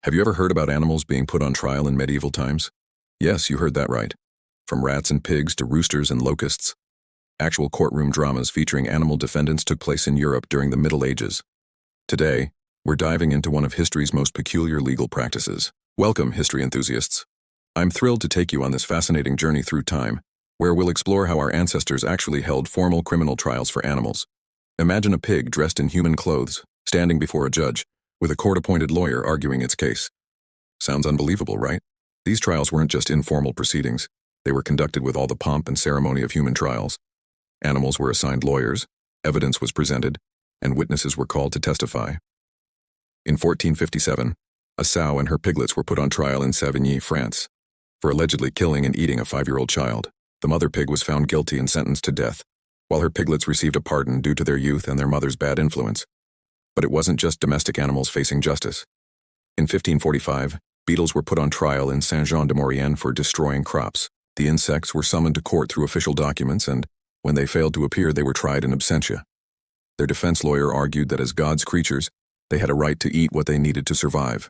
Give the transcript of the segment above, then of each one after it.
Have you ever heard about animals being put on trial in medieval times? Yes, you heard that right. From rats and pigs to roosters and locusts. Actual courtroom dramas featuring animal defendants took place in Europe during the Middle Ages. Today, we're diving into one of history's most peculiar legal practices. Welcome, history enthusiasts. I'm thrilled to take you on this fascinating journey through time, where we'll explore how our ancestors actually held formal criminal trials for animals. Imagine a pig dressed in human clothes, standing before a judge, with a court-appointed lawyer arguing its case. Sounds unbelievable, right? These trials weren't just informal proceedings. They were conducted with all the pomp and ceremony of human trials. Animals were assigned lawyers, evidence was presented, and witnesses were called to testify. In 1457, a sow and her piglets were put on trial in Savigny, France, for allegedly killing and eating a 5-year-old child. The mother pig was found guilty and sentenced to death, while her piglets received a pardon due to their youth and their mother's bad influence. But it wasn't just domestic animals facing justice. In 1545, beetles were put on trial in Saint-Jean-de-Maurienne for destroying crops. The insects were summoned to court through official documents, and when they failed to appear, they were tried in absentia. Their defense lawyer argued that as God's creatures, they had a right to eat what they needed to survive.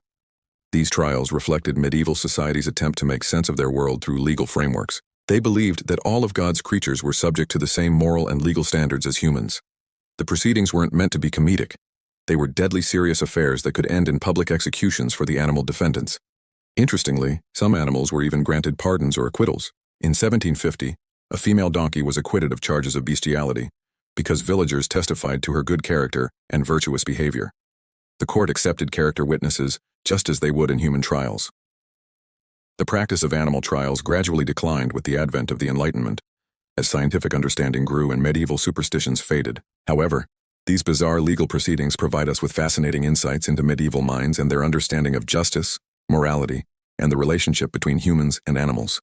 These trials reflected medieval society's attempt to make sense of their world through legal frameworks. They believed that all of God's creatures were subject to the same moral and legal standards as humans. The proceedings weren't meant to be comedic. They were deadly serious affairs that could end in public executions for the animal defendants. Interestingly, some animals were even granted pardons or acquittals. In 1750, a female donkey was acquitted of charges of bestiality because villagers testified to her good character and virtuous behavior. The court accepted character witnesses just as they would in human trials. The practice of animal trials gradually declined with the advent of the Enlightenment, as scientific understanding grew and medieval superstitions faded. However, these bizarre legal proceedings provide us with fascinating insights into medieval minds and their understanding of justice, morality, and the relationship between humans and animals.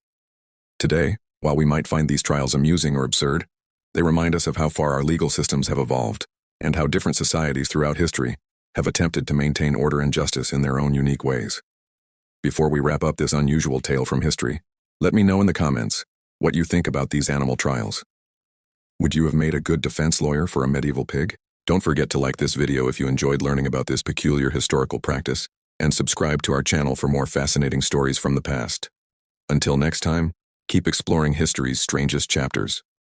Today, while we might find these trials amusing or absurd, they remind us of how far our legal systems have evolved, and how different societies throughout history have attempted to maintain order and justice in their own unique ways. Before we wrap up this unusual tale from history, let me know in the comments what you think about these animal trials. Would you have made a good defense lawyer for a medieval pig? Don't forget to like this video if you enjoyed learning about this peculiar historical practice, and subscribe to our channel for more fascinating stories from the past. Until next time, keep exploring history's strangest chapters.